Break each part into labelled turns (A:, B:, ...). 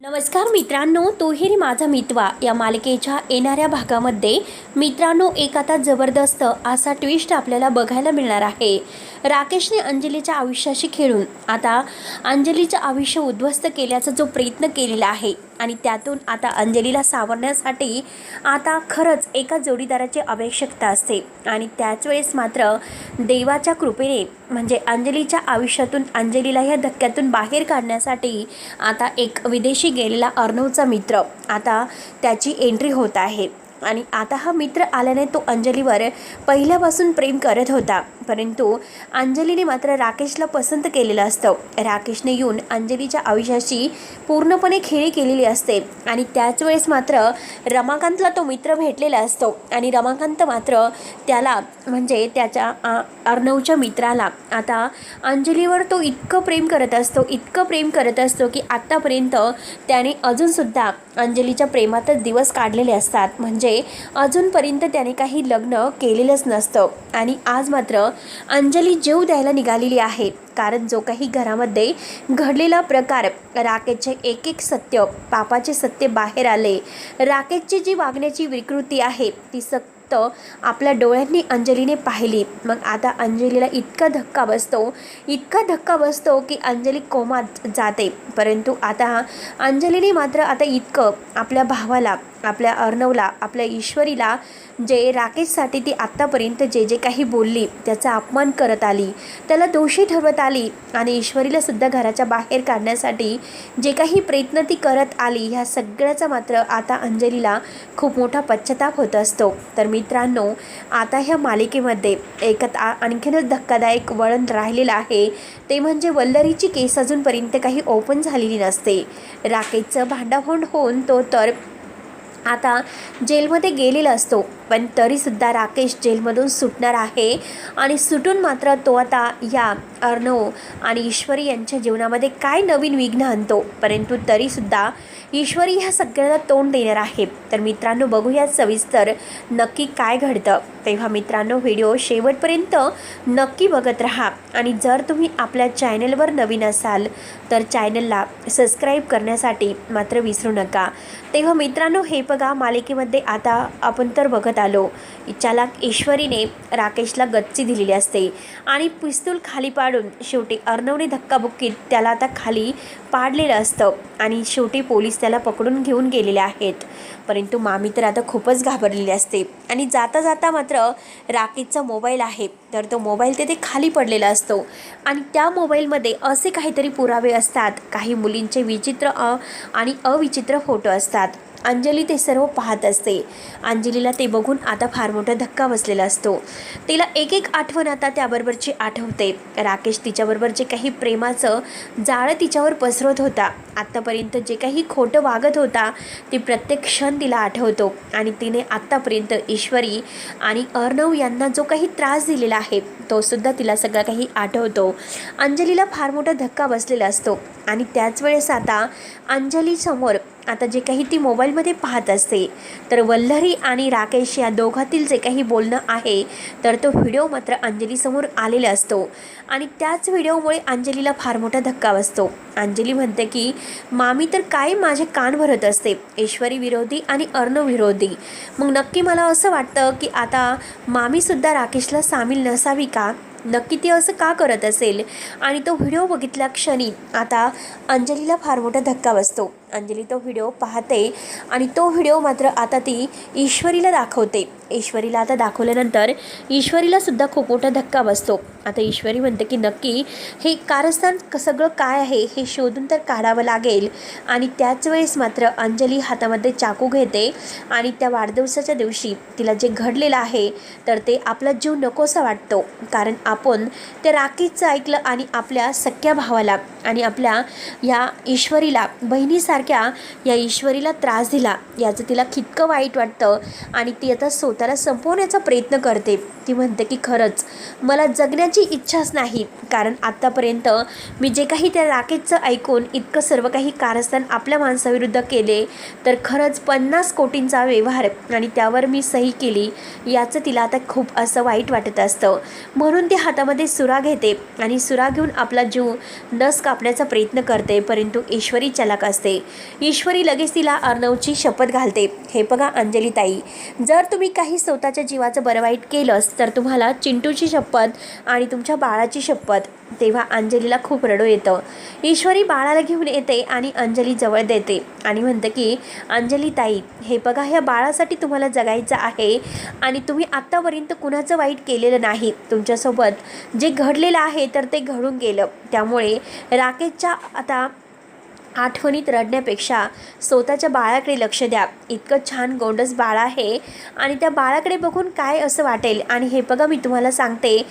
A: नमस्कार मित्रांनो, तोही माझा मितवा या मालिकेच्या येणाऱ्या भागामध्ये मित्रांनो एक आता जबरदस्त असा ट्विस्ट आपल्याला बघायला मिळणार आहे। राकेशने अंजलीच्या आयुष्याशी खेळून आता अंजलीचं आयुष्य उद्ध्वस्त केल्याचा जो प्रयत्न केलेला आहे आणि त्यातून आता अंजलीला सावरण्यासाठी आता खरंच एका जोडीदाराची आवश्यकता असते आणि त्याच वेळेस मात्र देवाच्या कृपेने म्हणजे अंजलीच्या आयुष्यातून अंजलीला या धक्क्यातून बाहेर काढण्यासाठी आता एक विदेशी गेलेला अर्णवचा मित्र आता त्याची एंट्री होत आहे आणि आता हा मित्र आल्याने तो अंजलीवर पहिल्यापासून प्रेम करत होता, परंतु अंजलीने मात्र राकेशला पसंत केलेलं असतं। राकेशने येऊन अंजलीच्या आयुष्याशी पूर्णपणे खेळी केलेली असते आणि त्याच वेळेस मात्र रमाकांतला तो मित्र भेटलेला असतो आणि रमाकांत मात्र त्याला म्हणजे त्याच्या अर्णवच्या मित्राला आता अंजलीवर तो इतकं प्रेम करत असतो की आत्तापर्यंत त्याने अजूनसुद्धा अंजलीच्या प्रेमातच दिवस काढलेले असतात, म्हणजे अजूनपर्यंत त्याने काही लग्न केलेलंच नसतं आणि आज मात्र अंजली जीव द्यायला निघालेली आहे। कारण जो काही घरामध्ये घडलेला प्रकार, राकेशचे एक एक सत्य, पापाचे सत्य बाहेर आले। राकेशची जी वागण्याची विकृती आहे ती आपल्या डोळ्यांनी अंजलीने पाहिली। मग आता अंजलीला इतका धक्का बसतो की अंजली कोमात जाते, परंतु आता अंजलीने मात्र आता इतकं आपल्या भावाला, आपल्या अर्णवला, आपल्या ईश्वरीला जे राकेशसाठी ती आत्तापर्यंत जे काही बोलली त्याचा अपमान करत आली, त्याला दोषी ठरवत आली आणि ईश्वरीला सुद्धा घराच्या बाहेर काढण्यासाठी जे काही प्रयत्न ती करत आली, ह्या सगळ्याचा मात्र आता अंजलीला खूप मोठा पश्चाताप होत असतो। तर मित्रांनो, आता ह्या मालिकेमध्ये आणखीनच धक्कादायक वळण राहिलेलं आहे, ते म्हणजे वल्लरीची केस अजूनपर्यंत काही ओपन झालेली नसते। राकेशचं भांडाफोड होऊन तो तर आता जेलमध्ये गेलेला असतो, पण तरीसुद्धा राकेश जेलमधून सुटणार आहे आणि सुटून मात्र तो आता या अर्णव आणि ईश्वरी यांच्या जीवनामध्ये काय नवीन विघ्न आणतो, परंतु तरीसुद्धा ईश्वरी ह्या सगळ्याला तोंड देणार आहे। तर मित्रांनो, बघूया सविस्तर नक्की काय घडतं। तेव्हा मित्रांनो, व्हिडिओ शेवटपर्यंत नक्की बघत राहा आणि जर तुम्ही आपल्या चॅनलवर नवीन असाल तर चॅनलला सबस्क्राईब करण्यासाठी मात्र विसरू नका। तेव्हा मित्रांनो, हे बघा, मालिकेमध्ये आता आपण तर बघत आलो, चालाक ईश्वरीने राकेशला गच्ची दिलेली असते आणि पिस्तूल खाली पाडून शेवटी अर्णवने धक्काबुक्कीत त्याला आता खाली पाडलेलं असतं आणि शेवटी पोलीस त्याला पकडून घेऊन गेलेले आहेत। परंतु मामी तर आता खूपच घाबरलेली असते आणि जाता जाता मात्र राकेशचा मोबाईल आहे तर तो मोबाईल तिथे खाली पडलेला असतो आणि त्या मोबाईलमध्ये असे काहीतरी पुरावे असतात, काही मुलींचे विचित्र आणि अविचित्र फोटो असतात। अंजली ते सर्व पाहत असते। अंजलीला ते बघून आता फार मोठा धक्का बसलेला असतो। तिला एक एक आठवण आता त्याबरोबरची आठवते। राकेश तिच्याबरोबर जे काही प्रेमाचं जाळं तिच्यावर पसरवत होता, आत्तापर्यंत जे काही खोटं वागत होता, ते प्रत्येक क्षण तिला आठवतो आणि तिने आत्तापर्यंत ईश्वरी आणि अर्णव यांना जो काही त्रास दिलेला आहे तो सुद्धा तिला सगळं काही आठवतो। अंजलीला फार मोठा धक्का बसलेला असतो आणि त्याच वेळेस आता अंजली समोर आता जे काही ती मोबाईलमध्ये पाहत असते तर वल्लरी आणि राकेश या दोघातील जे काही बोलणं आहे तर तो व्हिडिओ मात्र अंजलीसमोर आलेला असतो आणि त्याच व्हिडिओमुळे अंजलीला फार मोठा धक्का बसतो। अंजली म्हणते की मामी तर काय माझे कान भरत असते, ईश्वरी विरोधी आणि अर्णव विरोधी। मग नक्की मला असं वाटतं की आता मामीसुद्धा राकेशला सामील नसावी का, नक्की ती असं का करत असेल। आणि तो व्हिडिओ बघितल्या क्षणी आता अंजलीला फार मोठा धक्का बसतो। अंजली तो व्हिडिओ पाहते आणि तो व्हिडिओ मात्र आता ती ईश्वरीला दाखवते। ईश्वरीला आता दाखवल्यानंतर ईश्वरीला सुद्धा खूप मोठा धक्का बसतो। आता ईश्वरी म्हणते की नक्की हे कारस्थान सगळं काय आहे हे शोधून तर काढावं लागेल आणि त्याच वेळेस मात्र अंजली हातामध्ये चाकू घेते आणि त्या वाढदिवसाच्या दिवशी तिला जे घडलेलं आहे तर ते आपला जीव नकोसा वाटतो, कारण आपण त्या राकेशचं ऐकलं आणि आपल्या सख्या भावाला आणि आपल्या या ईश्वरीला, बहिणीसारख्या या ईश्वरीला त्रास दिला, याचं तिला कितकं वाईट वाटतं आणि ती आता स्वतःला संपवण्याचा प्रयत्न करते. ती म्हणते की खरंच मला जगण्याची इच्छाच नाही, कारण आत्तापर्यंत मी जे काही त्या राकेशचं ऐकून इतकं सर्व काही कारस्थान आपल्या माणसाविरुद्ध केले, तर खरंच 50 कोटींचा व्यवहार आणि त्यावर मी सही केली याचं तिला आता खूप असं वाईट वाटत असतं. म्हणून ती हातामध्ये सुरा घेते आणि सुरा घेऊन आपला जीव नस कापण्याचा प्रयत्न करते. परंतु ईश्वरी चलाक असते. ईश्वरी लगेच तिला अर्णवची शपथ घालते. हे बघा अंजली ताई, जर तुम्ही काही स्वतःच्या जीवाचं बरं वाईट केलंस तर तुम्हाला चिंटूची शपथ आणि तुमच्या बाळाची शपथ. तेव्हा अंजलीला खूप रडू येतं. ईश्वरी बाळाला घेऊन येते आणि अंजली जवळ देते आणि म्हणते की अंजली ताई, हे बघा, ह्या बाळासाठी तुम्हाला जगायचं आहे आणि तुम्ही आत्तापर्यंत कुणाचं वाईट केलेलं नाही. तुमच्यासोबत जे घडलेलं आहे तर ते घडून गेलं. त्यामुळे राकेशच्या आता आठवणीत रडण्यापेक्षा स्वतःच्या बाळाकडे लक्ष द्या. इतकं छान गोंडस बाळ आहे आणि त्या बाळाकडे बघून काय असं वाटेल. आणि हे बघा, मी तुम्हाला सांगते,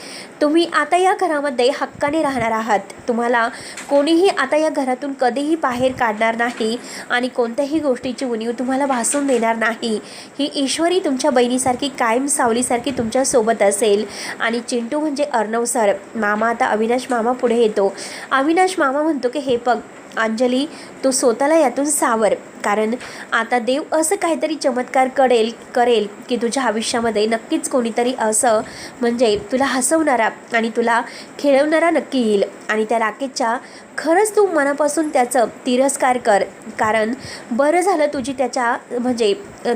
A: तुम्ही आता या घरामध्ये हक्काने राहणार आहात. तुम्हाला कोणीही आता या घरातून कधीही बाहेर काढणार नाही आणि कोणत्याही गोष्टीची उणीव तुम्हाला भासून देणार नाही. ही ईश्वरी तुमच्या बहिणीसारखी कायम सावलीसारखी तुमच्यासोबत असेल. आणि चिंटू म्हणजे अर्णव सर. मामा आता अविनाश मामा पुढे येतो. अविनाश मामा म्हणतो की हे बघ अंजली, तू स्वतःला यातून सावर, कारण आता देव असं काहीतरी चमत्कार करेल की तुझ्या आयुष्यामध्ये नक्कीच कोणीतरी असं म्हणजे तुला हसवणारा आणि तुला खेळवणारा नक्की येईल. आणि त्या राकेशच्या खरंच तू मनापासून त्याचं तिरस्कार कर, कारण बरं झालं तुझी त्याच्या म्हणजे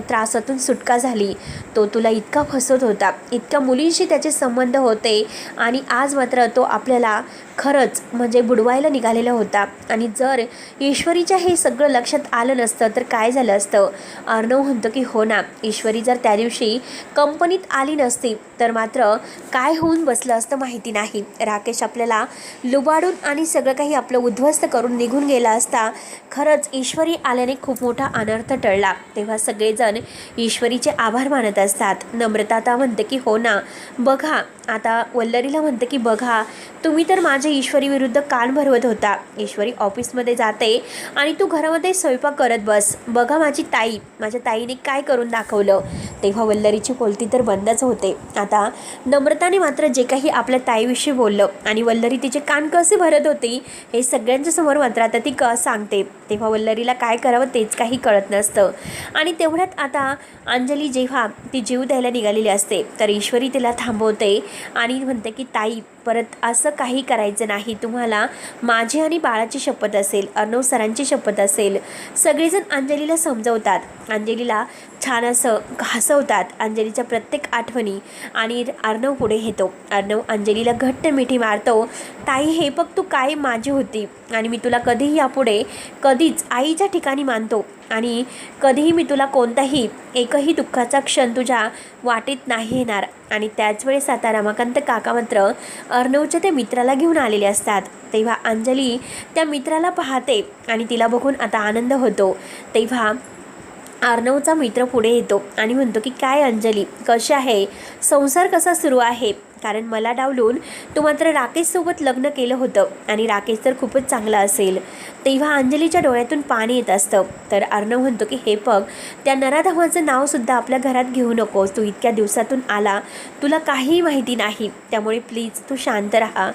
A: त्रासातून सुटका झाली. तो तुला इतका फसवत होता, इतक्या मुलींशी त्याचे संबंध होते आणि आज मात्र तो आपल्याला खरंच म्हणजे बुडवायला निघालेला होता. आणि जर ईश्वरीच्या हे सगळं लक्षात आलं नसतं तर काय झालं असतं. अर्णव म्हणतो की हो ना, ईश्वरी जर त्या दिवशी कंपनीत आली नसती तर मात्र काय होऊन बसलं असतं माहिती नाही. राकेश आपल्याला लुबाडून आणि सगळं काही आपलं उद्ध्वस्त करून निघून गेला असता. खरंच ईश्वरी आल्याने खूप मोठा अनर्थ टळला. तेव्हा सगळेजण ईश्वरीचे आभार मानत असतात. नम्रता आता म्हणते की हो ना, बघा, आता वल्लरीला म्हणते की बघा, तुम्ही तर माझ्या ईश्वरी विरुद्ध कान भरवत होता. ईश्वरी ऑफिसमध्ये जाते आणि तू घरामध्ये स्वयंपाक करत बस. बघा माझी ताई, माझ्या ताईने काय करून दाखवलं. तेव्हा वल्लरीची बोलती तर बंदच होते. आता नम्रताने मात्र जे काही आपल्या ताईविषयी बोललं आणि वल्लरी तिचे कान कसे भरत होती हे सगळ्यांच्या समोर मात्र आता ती सांगते. तेव्हा वल्लरीला काय करावं तेच काही कळत नसतं. आणि तेवढ्यात आता अंजली जेव्हा ती जीव द्यायला निघालेली असते तर ईश्वरी तिला थांबवते आणि म्हणते की ताई, परत असं काही करायचं नाही. तुम्हाला माझी आणि बाळाची शपथ असेल, अर्णव सरांची शपथ असेल. सगळेजण अंजलीला समजवतात, अंजलीला छान असं हसवतात, अंजलीच्या प्रत्येक आठवणी. आणि अर्णव पुढे येतो. अर्णव अंजलीला घट्ट मिठी मारतो. ताई, हे बघ, तू काय माझी होती आणि मी तुला कधीही यापुढे कधीच आईच्या ठिकाणी मानतो आणि कधीही मी तुला कोणताही एकही दुःखाचा क्षण तुझ्या वाटेत नाही येणार. आणि त्याच वेळेस आता रमाकांत काका मात्र अर्णवच्या त्या मित्राला घेऊन आलेले असतात. तेव्हा अंजली त्या मित्राला पाहते आणि तिला बघून आता आनंद होतो. तेव्हा अर्णवचा मित्र पुढे येतो आणि म्हणतो की काय अंजली, कशी आहे, संसार कसा सुरू आहे, कारण मला डावलून तू मात्र राकेशसोबत लग्न केलं होतं आणि राकेश तर खूपच चांगला असेल. तेव्हा अंजलीच्या डोळ्यातून पाणी येत असतं. तर अर्णव म्हणतो की हे बघ, त्या नराधमाचं नावसुद्धा आपल्या घरात घेऊ नकोस. तू इतक्या दिवसातून आला, तुला काहीही माहिती नाही, त्यामुळे प्लीज तू शांत राहा.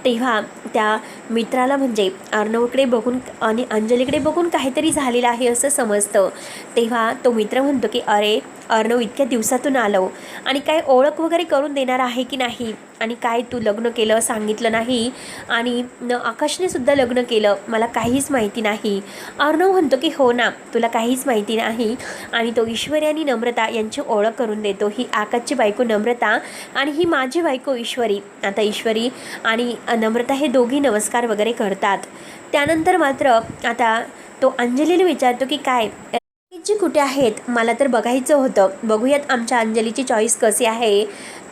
A: तेव्हा त्या मित्राला म्हणजे अर्णवकडे बघून आणि अंजलीकडे बघून काहीतरी झालेलं आहे असं समजतं. तेव्हा तो मित्र म्हणतो की अरे अर्णव, इतक्या दिवसातून आलो आणि काय ओळख वगैरे करून देणार आहे की नाही, आणि काय तू लग्न केलं सांगितलं नाही आणि आकाशने सुद्धा लग्न केलं, मला काहीच माहिती नाही. अर्णव म्हणतो की हो ना, तुला काहीच माहिती नाही. आणि तो ईश्वरी आणि नम्रता यांची ओळख करून देतो. ही आकाशची बायको नम्रता आणि ही माझी बायको ईश्वरी. आता ईश्वरी आणि नम्रता हे दोघी नमस्कार वगैरे करतात. त्यानंतर मात्र आता तो अंजलीला विचारतो की काय जी कुठे आहेत, मला तर बघायचं होतं, बघूयात आमच्या अंजलीची चॉईस कशी आहे.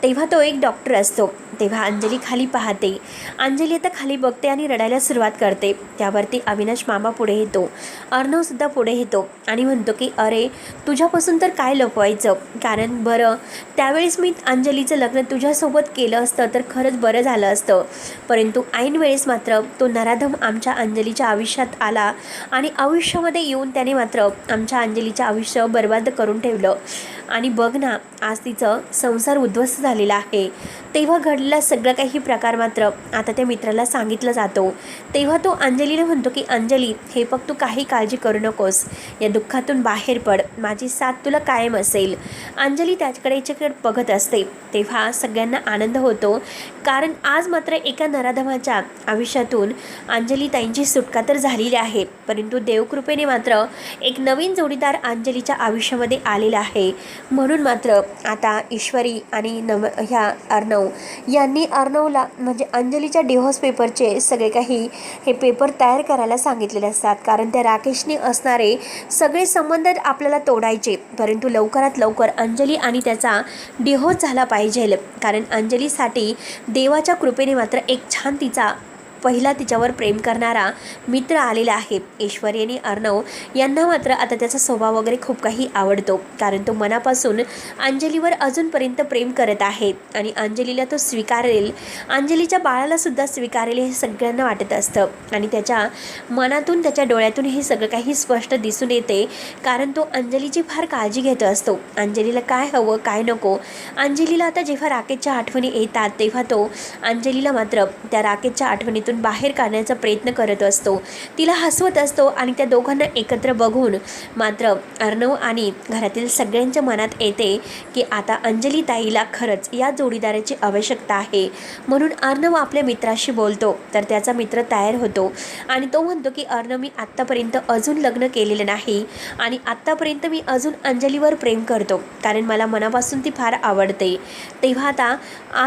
A: तेव्हा तो एक डॉक्टर असतो. तेव्हा अंजली खाली पाहते. अंजली आता खाली बघते आणि रडायला सुरुवात करते. त्यावरती अविनाश मामा पुढे येतो. अर्णवसुद्धा पुढे येतो आणि म्हणतो की अरे तुझ्यापासून तर काय लपवायचं, कारण बरं त्यावेळेस मी अंजलीचं लग्न तुझ्यासोबत केलं असतं तर खरंच बरं झालं असतं, परंतु ऐन वेळेस मात्र तो नराधम आमच्या अंजलीच्या आयुष्यात आला आणि आयुष्यामध्ये येऊन त्याने मात्र आमच्या अंजलीचं आयुष्य बर्बाद करून ठेवलं. आणि बघ ना, आज तिचं संसार उद्ध्वस्त झालेला आहे. तेव्हा घडलेला सगळं काही प्रकार मात्र आता त्या मित्राला सांगितलं जातो. तेव्हा तो अंजलीला म्हणतो की अंजली, हे बघ, तू काही काळजी करू नकोस, या दुःखातून बाहेर पड, माझी साथ तुला कायम असेल. अंजली त्याच्याकडे बघत असते. तेव्हा सगळ्यांना आनंद होतो, कारण आज मात्र एका नराधमाच्या आयुष्यातून अंजली ताईंची सुटका तर झालेली आहे, परंतु देवकृपेने मात्र एक नवीन जोडीदार अंजलीच्या आयुष्यामध्ये आलेला आहे. म्हणून मात्र आता ईश्वरी आणि ह्या अर्णव यांनी अर्णवला म्हणजे अंजलीच्या डिव्होर्स पेपरचे सगळे काही हे पेपर तयार करायला सांगितलेले असतात, कारण त्या राकेशने असणारे सगळे संबंध आपल्याला तोडायचे, परंतु लवकरात लवकर अंजली आणि त्याचा डिव्होर्स झाला पाहिजे. कारण अंजलीसाठी देवाच्या कृपेने मात्र एक छान पहिला तिच्यावर प्रेम करणारा मित्र आलेला आहे. ईश्वरी आणि अर्णव यांना मात्र आता त्याचा स्वभाव वगैरे खूप काही आवडतो, कारण तो मनापासून अंजलीवर अजूनपर्यंत प्रेम करत आहे आणि अंजलीला तो स्वीकारेल, अंजलीच्या बाळाला सुद्धा स्वीकारेल हे सगळ्यांना वाटत असतं. आणि त्याच्या मनातून, त्याच्या डोळ्यातून हे सगळं काही स्पष्ट दिसून येते, कारण तो अंजलीची फार काळजी घेत असतो. अंजलीला काय हवं, काय नको. अंजलीला आता जेव्हा राकेशच्या आठवणी येतात तेव्हा तो अंजलीला मात्र त्या राकेशच्या आठवणीतून बाहेर काढण्याचा प्रयत्न करत असतो, तिला हसवत असतो. आणि त्या दोघांना एकत्र बघून मात्र अर्णव आणि घरातील सगळ्यांच्या मनात येते की आता अंजली ताईला खरंच या जोडीदाराची आवश्यकता आहे. म्हणून अर्णव आपल्या मित्राशी बोलतो, तर त्याचा मित्र तयार होतो आणि तो म्हणतो की अर्णव, मी आत्तापर्यंत अजून लग्न केलेलं नाही आणि आत्तापर्यंत मी अजून अंजलीवर प्रेम करतो, कारण मला मनापासून ती फार आवडते. तेव्हा आता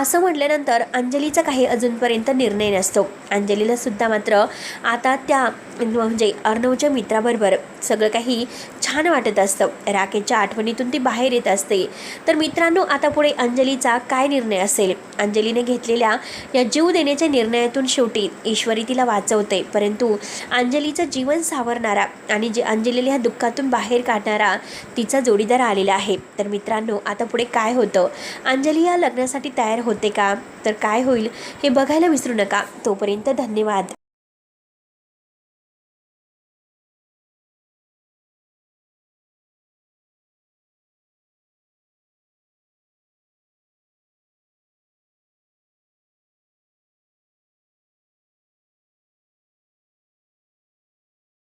A: असं म्हटल्यानंतर अंजलीचा काही अजूनपर्यंत निर्णय नसतो. अंजलीला सुद्धा मात्र आता त्या म्हणजे अर्णवच्या मित्राबरोबर सगळं काही छान वाटत असतं. राकेशच्या आठवणीतून ती बाहेर येत असते. तर मित्रांनो, आता पुढे अंजलीचा काय निर्णय असेल? अंजलीने घेतलेल्या या जीव देण्याच्या निर्णयातून शेवटी ईश्वरी तिला वाचवते, परंतु अंजलीचं जीवन सावरणारा आणि जे अंजलीला ह्या दुःखातून बाहेर काढणारा तिचा जोडीदार आलेला आहे. तर मित्रांनो, आता पुढे काय होतं? अंजली या लग्नासाठी तयार होते का? तर काय होईल हे बघायला विसरू नका. तोपर्यंत धन्यवाद.